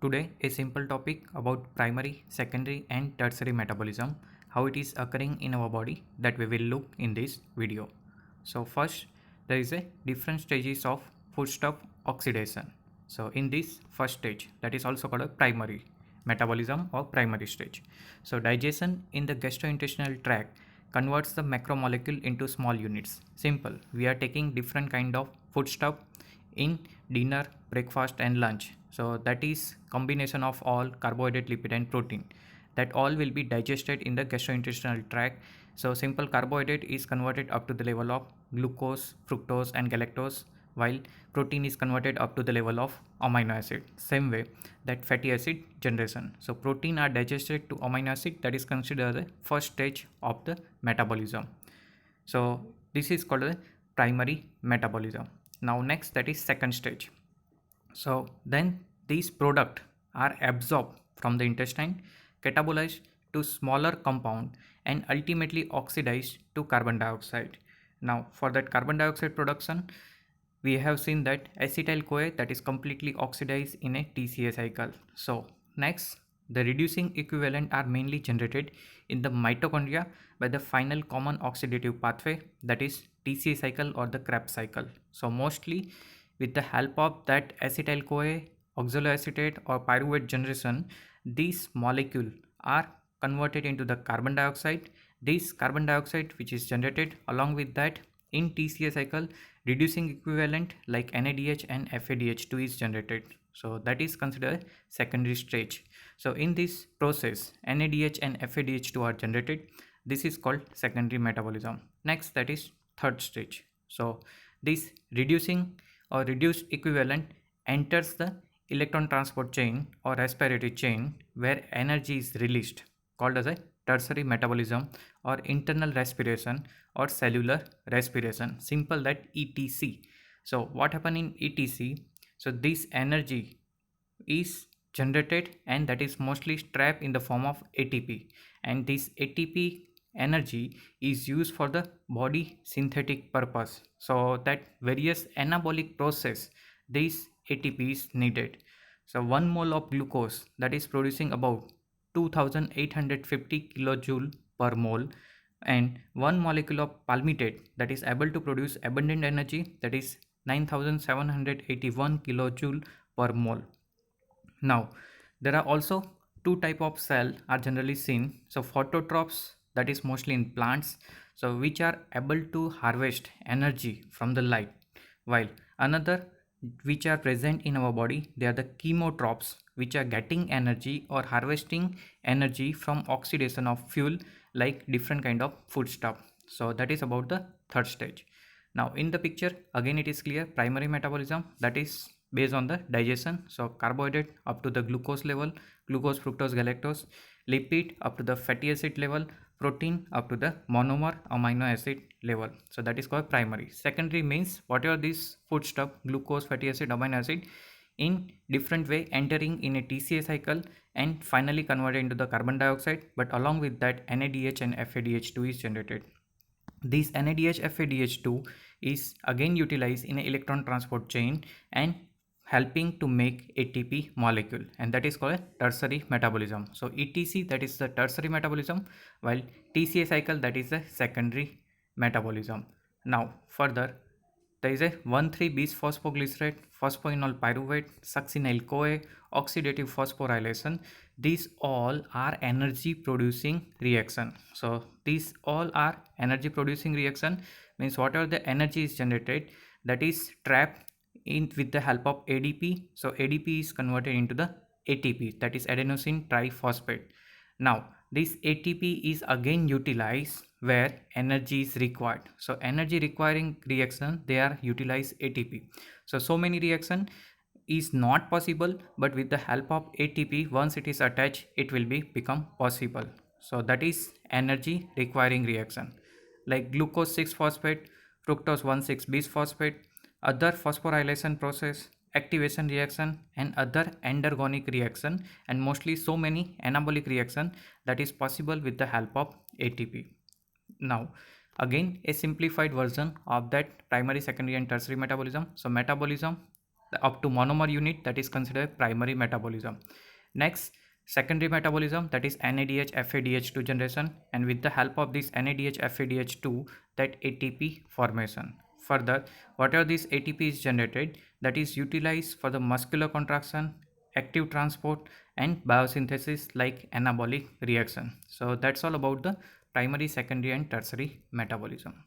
today a simple topic about primary, secondary and tertiary metabolism, how it is occurring in our body that we will look in this video. So first there is a different stages of foodstuff oxidation. So in this first stage, that is also called a primary metabolism or primary stage. So digestion in the gastrointestinal tract converts the macromolecule into small units. Simple, we are taking different kind of foodstuff in dinner, breakfast and lunch. So that is combination of all carbohydrate, lipid and protein, that all will be digested in the gastrointestinal tract. So simple carbohydrate is converted up to the level of glucose, fructose and galactose, while protein is converted up to the level of amino acid. Same way that fatty acid generation. So protein are digested to amino acid, that is considered the first stage of the metabolism. So this is called the primary metabolism. Now next, that is second stage. So then these products are absorbed from the intestine, catabolized to smaller compound and ultimately oxidized to carbon dioxide. Now for that carbon dioxide production, we have seen that acetyl-CoA that is completely oxidized in a TCA cycle. So next, the reducing equivalent are mainly generated in the mitochondria by the final common oxidative pathway, that is TCA cycle or the Krebs cycle. So mostly with the help of that acetyl-CoA, oxaloacetate or pyruvate generation, these molecules are converted into the carbon dioxide. This carbon dioxide which is generated, along with that in TCA cycle, reducing equivalent like NADH and FADH2 is generated. So that is considered secondary stage. So in this process, NADH and FADH2 are generated. This is called secondary metabolism. Next, that is third stage. So this reducing or reduced equivalent enters the electron transport chain or respiratory chain, where energy is released, called as a tertiary metabolism or internal respiration or cellular respiration. Simple, that ETC. So what happen in ETC? So this energy is generated and that is mostly trapped in the form of ATP, and this ATP energy is used for the body synthetic purpose, so that various anabolic process this ATP is needed. So 1 mole of glucose that is producing about 2850 kilojoule per mole, and 1 molecule of palmitate that is able to produce abundant energy, that is 9781 kilojoule per mole. Now there are also two type of cell are generally seen. So phototrophs, that is mostly in plants, so which are able to harvest energy from the light, while another which are present in our body, they are the chemotrophs, which are getting energy or harvesting energy from oxidation of fuel like different kind of foodstuff. So that is about the third stage. Now in the picture again it is clear, primary metabolism, that is based on the digestion. So carbohydrate up to the glucose level, glucose, fructose, galactose, lipid up to the fatty acid level, protein up to the monomer amino acid level. So that is called primary. Secondary means whatever this foodstuff, glucose, fatty acid, amino acid, in different way entering in a TCA cycle and finally converted into the carbon dioxide, but along with that NADH and FADH2 is generated. This NADH FADH2 is again utilized in an electron transport chain and helping to make ATP molecule, and that is called tertiary metabolism. So ETC, that is the tertiary metabolism, while TCA cycle, that is the secondary metabolism. Now further, there is a 1,3-bis-phosphoglycerate, phosphoenol pyruvate, succinyl CoA, oxidative phosphorylation. These all are energy producing reaction. So these all are energy producing reaction, means whatever the energy is generated, that is trapped in with the help of ADP. So ADP is converted into the ATP, that is adenosine triphosphate. Now this ATP is again utilized where energy is required. So energy requiring reaction, they are utilize ATP. So many reaction is not possible, but with the help of ATP, once it is attached, it will be become possible. So that is energy requiring reaction, like glucose 6 phosphate, fructose 1,6 bis phosphate, other phosphorylation process, activation reaction and other endergonic reaction, and mostly so many anabolic reaction that is possible with the help of ATP. Now again a simplified version of that primary, secondary and tertiary metabolism. So metabolism up to monomer unit, that is considered primary metabolism. Next, secondary metabolism, that is NADH FADH2 generation, and with the help of this NADH FADH2, that ATP formation. Further, whatever this ATP is generated, that is utilized for the muscular contraction, active transport, and biosynthesis like anabolic reaction. So that's all about the primary, secondary, and tertiary metabolism.